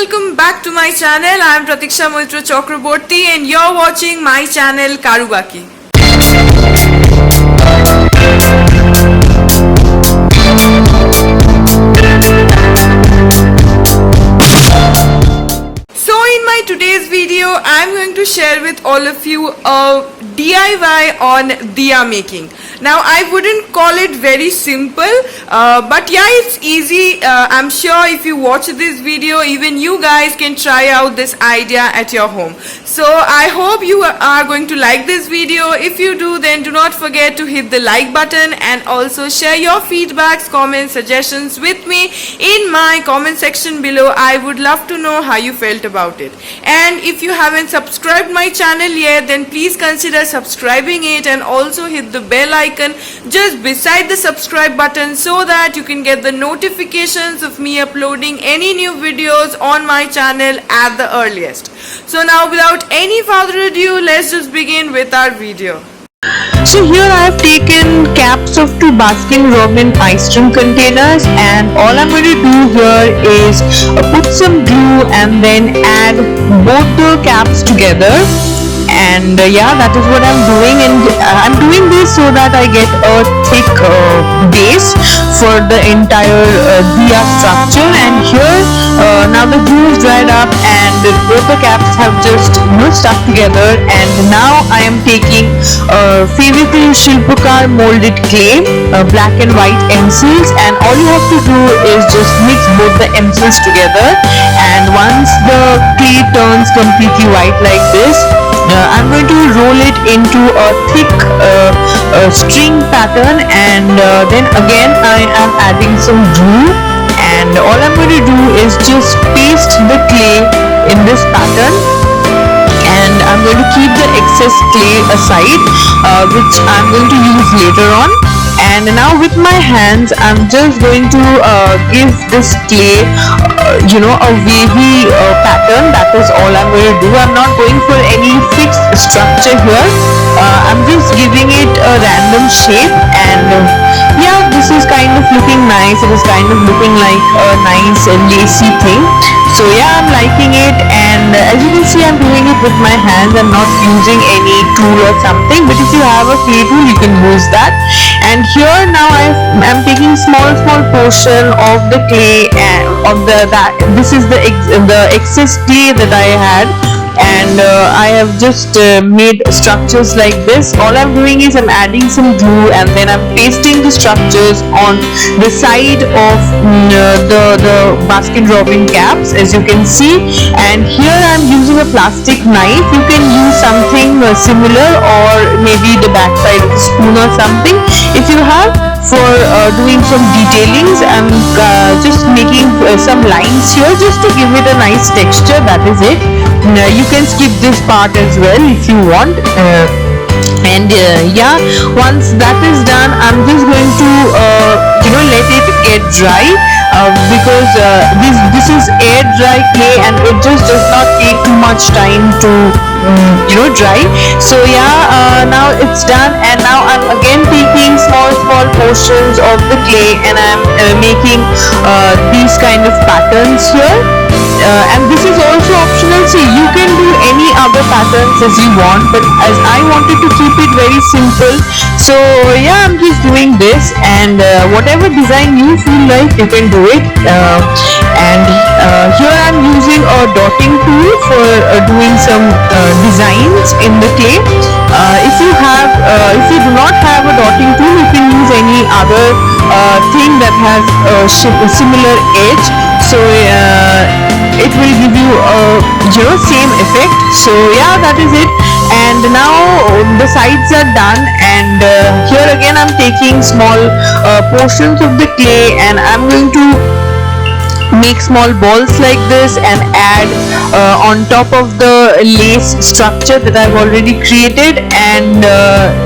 welcome back to my channel. I am Pratiksha Moitra Chakraborty and you're watching my channel Karubaki. So in my today's video, I am going to share with all of you a DIY on diya making. Now I wouldn't call it very simple, but yeah, it's easy. I'm sure if you watch this video, even you guys can try out this idea at your home. So I hope you are going to like this video. If you do, then do not forget to hit the like button and also share your feedbacks, comments, suggestions with me in my comment section below. I would love to know how you felt about it. And if you haven't subscribed my channel yet, then please consider subscribing it and also hit the bell icon just beside the subscribe button so that you can get the notifications of me uploading any new videos on my channel at the earliest. So now without any further ado, let's just begin with our video. So here I have taken caps of 2 Baskin-Robbins ice cream containers, and all I'm going to do here is put some glue and then add both the caps together. And yeah, that is what I'm doing, and I'm doing this so that I get a thick base for the entire diya structure. And here now the glue is dried up and both the caps have just stuck together. And now I am taking Fevicryl Shilpakar molded clay, black and white emulsions, and all you have to do is just mix both the emulsions together. And once the clay turns completely white like this, I'm going to roll it into a thick string pattern, and then again I am adding some glue, and all I'm going to do is just paste the clay in this pattern, and I'm going to keep the excess clay aside, which I'm going to use later on. And now with my hands I'm just going to give this clay a wavy pattern. That is all I'm going to do. I'm not going for any fixed structure here. I'm just giving it a random shape, and yeah, this is kind of looking nice. It is kind of looking like a nice lacy thing. So yeah, I'm liking it, and as you can see, I'm doing it with my hands. I'm not using any tool or something, but if you have a clay tool, you can use that. And here now I'm taking small portion of the clay and of this is the excess clay that I had, and I have just made structures like this. All I'm doing is I'm adding some glue and then I'm pasting the structures on the side of the Baskin-Robbins caps, as you can see. And here I'm using a plastic knife. You can use something similar, or maybe the back side of a spoon or something if you have, for doing some detailings. I'm just making some lines here just to give it a nice texture. That is it. You can skip this part as well if you want. And yeah, once that is done, I'm just going to let it get dry, because this is air dry clay and it just does not take too much time to dry. So yeah, now it's done, and now I'm again taking small portions of the clay and I'm making these kind of patterns here. And this is also optional, so you can do any other patterns as you want, but as I wanted to keep it very simple, so yeah, I'm just doing this. And whatever design you feel like, you can do it. And here I'm using a dotting tool for doing some designs in the clay. If you do not have a dotting tool, you can use any other thing that has a similar edge, so it will give you a same effect. So yeah, that is it. And now the sides are done, and here again I'm taking small portions of the clay and I'm going to make small balls like this and add on top of the lace structure that I've already created. And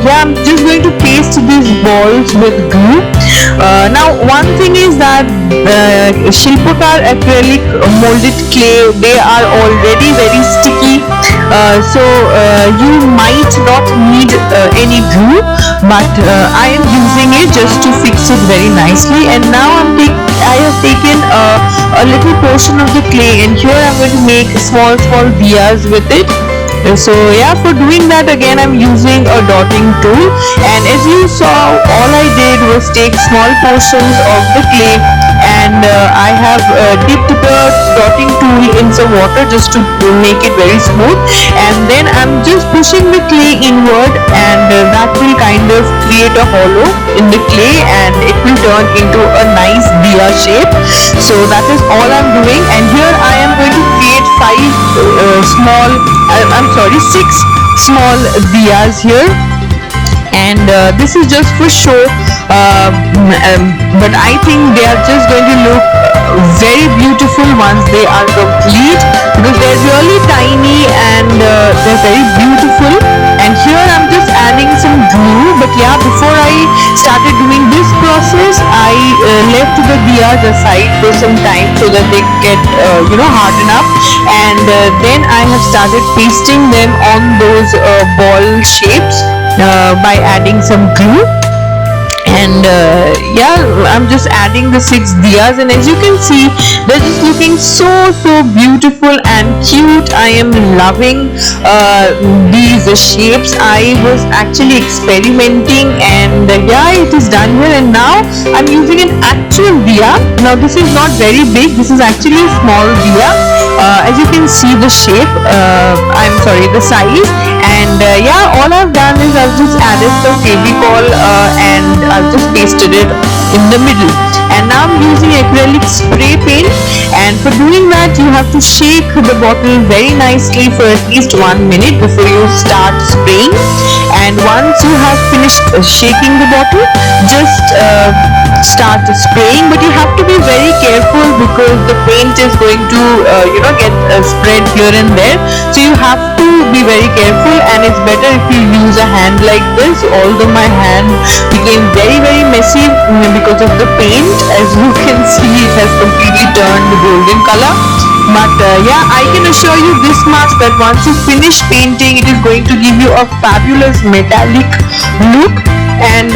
yeah, I'm just going to paste these balls with glue. Now one thing is that Shilpakar acrylic molded clay, they are already very sticky, so you might not need any glue, but I am using it just to fix it very nicely. And now I I have taken a little portion of the clay, and here I'm going to make small diyas with it. So yeah, for doing that again I'm using a dotting tool, and as you saw, all I did was take small portions of the clay, and I have dipped the dotting tool in some water just to make it very smooth, and then I'm just pushing the clay inward, and that will kind of create a hollow in the clay, and it will turn into a nice diya shape. So that is all I'm doing, and here I am going to create 6 small diyas here, and this is just for show, but I think they are just going to look very beautiful once they are complete, because they're really tiny and they're very beautiful. And here I'm just adding some glue, but yeah, before I started doing this process, I left the diyas aside for some time so that they get harden up, and then I have started pasting them on those ball shapes by adding some glue. And yeah, I'm just adding the 6 diyas, and as you can see, they're just looking so beautiful and cute. I am loving these shapes. I was actually experimenting, and yeah, it is done here, and now I'm using an actual diya. Now this is not very big, this is actually a small diya. As you can see the shape, the size, and yeah, all I've done is I've just added some Fevicol and I've just pasted it in the middle, and now I'm using acrylic spray paint, and for doing that you have to shake the bottle very nicely for at least 1 minute before you start spraying. And once you have finished shaking the bottle, just start spraying, but you have to be very careful because the paint is going to get spread here and there, so you have to be very careful, and it's better if you use a hand like this. Although my hand became very messy because of the paint, as you can see it has completely turned golden color, but yeah, I can assure you this much, that once you finish painting, it is going to give you a fabulous metallic look. And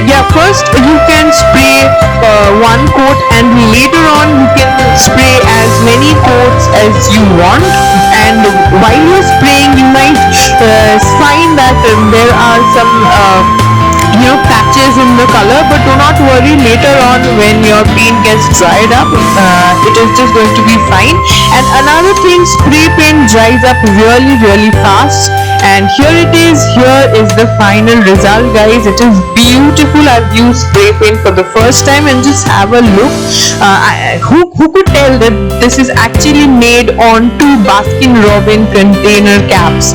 yeah, first you can spray one coat, and later on you can spray as many coats as you want, and while you're spraying you might find that there are some patches in the color, but do not worry, later on when your paint gets dried up, it is just going to be fine. And another thing, spray paint dries up really fast, and here is the final result, guys. It is beautiful. I've used spray paint for the first time, and just have a look. Who could tell that this is actually made on 2 Baskin-Robbins container caps,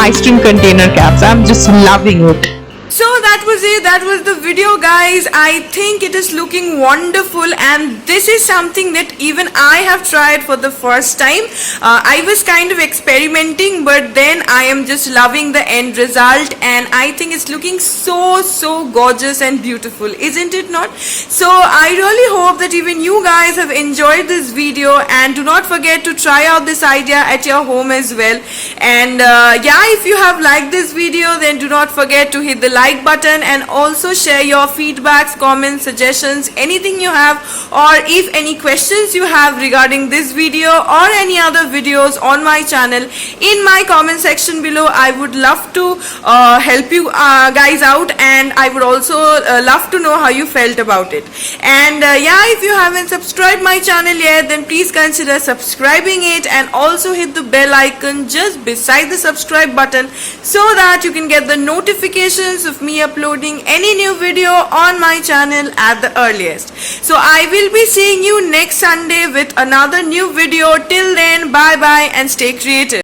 ice cream container caps. I'm just loving it. So that was it, that was the video, guys. I think it is looking wonderful, and this is something that even I have tried for the first time. I was kind of experimenting, but then I am just loving the end result, and I think it's looking so gorgeous and beautiful, isn't it not? So I really hope that even you guys have enjoyed this video, and do not forget to try out this idea at your home as well. And yeah, if you have liked this video, then do not forget to hit the like button, and also share your feedbacks, comments, suggestions, anything you have, or if any questions you have regarding this video or any other videos on my channel, in my comment section below. I would love to help you guys out, and I would also love to know how you felt about it. And yeah, if you haven't subscribed my channel yet, then please consider subscribing it, and also hit the bell icon just beside the subscribe button, so that you can get the notifications of me uploading any new video on my channel at the earliest. So I will be seeing you next Sunday with another new video. Till then, bye bye and stay creative.